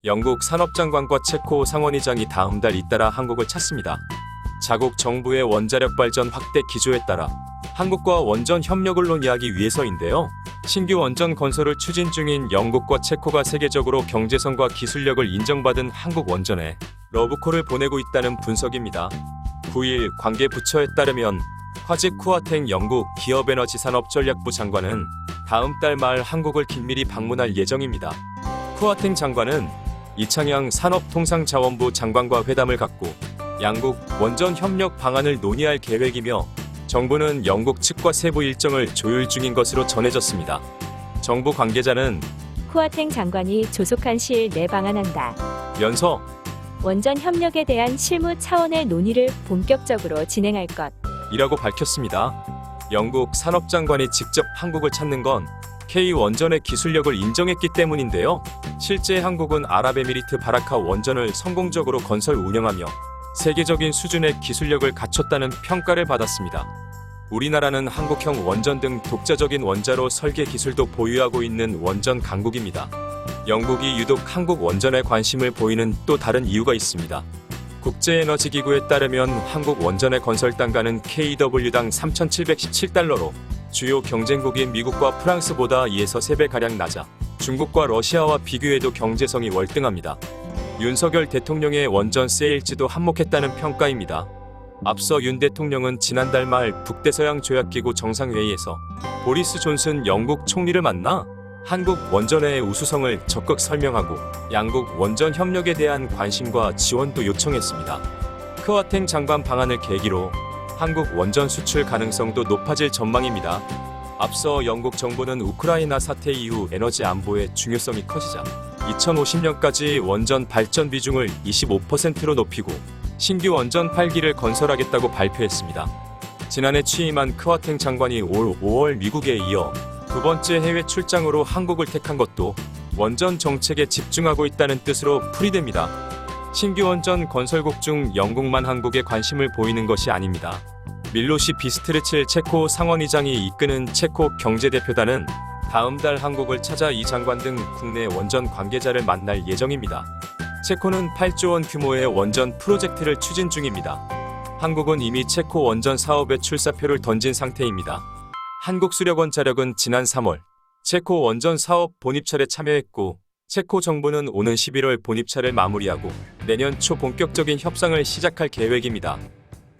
영국 산업장관과 체코 상원의장이 다음 달 잇따라 한국을 찾습니다. 자국 정부의 원자력 발전 확대 기조에 따라 한국과 원전 협력을 논의하기 위해서인데요. 신규 원전 건설을 추진 중인 영국과 체코가 세계적으로 경제성과 기술력을 인정받은 한국 원전에 러브콜을 보내고 있다는 분석입니다. 9일 관계 부처에 따르면 화직 쿠아탱 영국 기업에너지산업전략부 장관은 다음 달 말 한국을 긴밀히 방문할 예정입니다. 쿠아탱 장관은 이창양 산업통상자원부 장관과 회담을 갖고 양국 원전 협력 방안을 논의할 계획이며 정부는 영국 측과 세부 일정을 조율 중인 것으로 전해졌습니다. 정부 관계자는 쿠아탱 장관이 조속한 시일 내 방한한다 면서 원전 협력에 대한 실무 차원의 논의를 본격적으로 진행할 이라고 밝혔습니다. 영국 산업장관이 직접 한국을 찾는 건 K원전의 기술력을 인정했기 때문인데요. 실제 한국은 아랍에미리트 바라카 원전을 성공적으로 건설 운영하며 세계적인 수준의 기술력을 갖췄다는 평가를 받았습니다. 우리나라는 한국형 원전 등 독자적인 원자로 설계 기술도 보유하고 있는 원전 강국입니다. 영국이 유독 한국 원전에 관심을 보이는 또 다른 이유가 있습니다. 국제에너지기구에 따르면 한국 원전의 건설 단가는 kW당 3,717달러로 주요 경쟁국인 미국과 프랑스보다 2에서 3배가량 낮아 중국과 러시아와 비교해도 경제성이 월등합니다. 윤석열 대통령의 원전 세일즈도 한몫했다는 평가입니다. 앞서 윤 대통령은 지난달 말 북대서양 조약기구 정상회의에서 보리스 존슨 영국 총리를 만나 한국 원전의 우수성을 적극 설명하고 양국 원전 협력에 대한 관심과 지원도 요청했습니다. 쿠아탱 장관 방한을 계기로 한국 원전 수출 가능성도 높아질 전망입니다. 앞서 영국 정부는 우크라이나 사태 이후 에너지 안보의 중요성이 커지자 2050년까지 원전 발전 비중을 25%로 높이고 신규 원전 8기를 건설하겠다고 발표했습니다. 지난해 취임한 쿠아탱 장관이 올 5월 미국에 이어 두 번째 해외 출장으로 한국을 택한 것도 원전 정책에 집중하고 있다는 뜻으로 풀이됩니다. 신규 원전 건설국 중 영국만 한국에 관심을 보이는 것이 아닙니다. 밀로시 비스트르칠 체코 상원의장이 이끄는 체코 경제대표단은 다음 달 한국을 찾아 이 장관 등 국내 원전 관계자를 만날 예정입니다. 체코는 8조 원 규모의 원전 프로젝트를 추진 중입니다. 한국은 이미 체코 원전 사업에 출사표를 던진 상태입니다. 한국수력원자력은 지난 3월 체코 원전 사업 본입찰에 참여했고 체코 정부는 오는 11월 본입찰을 마무리하고 내년 초 본격적인 협상을 시작할 계획입니다.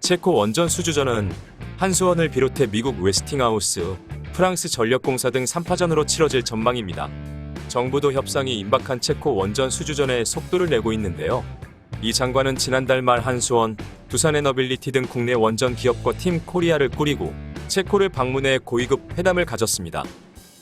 체코 원전 수주전은 한수원을 비롯해 미국 웨스팅하우스, 프랑스 전력공사 등 3파전으로 치러질 전망입니다. 정부도 협상이 임박한 체코 원전 수주전에 속도를 내고 있는데요. 이 장관은 지난달 말 한수원, 두산에너빌리티 등 국내 원전 기업과 팀 코리아를 꾸리고 체코를 방문해 고위급 회담을 가졌습니다.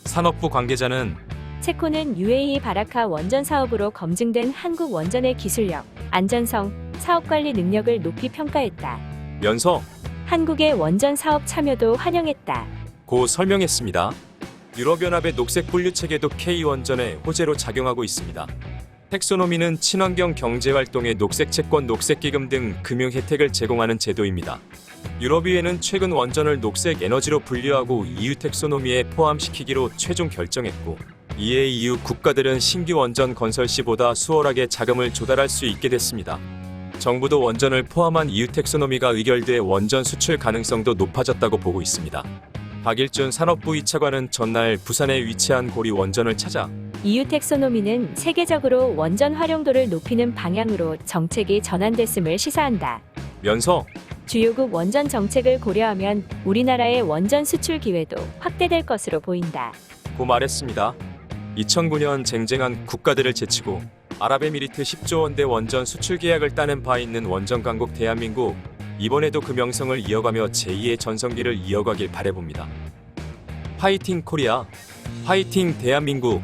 산업부 관계자는 체코는 UAE 바라카 원전 사업으로 검증된 한국 원전의 기술력, 안전성, 사업관리 능력을 높이 평가했다 면서 한국의 원전 사업 참여도 환영했다 고 설명했습니다. 유럽연합의 녹색 분류 체계도 K원전의 호재로 작용하고 있습니다. 텍소노미는 친환경 경제활동에 녹색 채권, 녹색기금 등 금융 혜택을 제공하는 제도입니다. 유럽의회는 최근 원전을 녹색 에너지로 분류하고 EU 텍소노미에 포함시키기로 최종 결정했고 이에 EU 국가들은 신규 원전 건설 시보다 수월하게 자금을 조달할 수 있게 됐습니다. 정부도 원전을 포함한 EU 텍소노미가 의결돼 원전 수출 가능성도 높아졌다고 보고 있습니다. 박일준 산업부 2차관은 전날 부산에 위치한 고리 원전을 찾아 EU 텍소노미는 세계적으로 원전 활용도를 높이는 방향으로 정책이 전환됐음을 시사한다 면서 주요국 원전 정책을 고려하면 우리나라의 원전 수출 기회도 확대될 것으로 보인다 고 말했습니다. 2009년 쟁쟁한 국가들을 제치고 아랍에미리트 10조 원대 원전 수출 계약을 따낸 바 있는 원전 강국 대한민국, 이번에도 그 명성을 이어가며 제2의 전성기를 이어가길 바라봅니다. 화이팅 코리아, 화이팅 대한민국.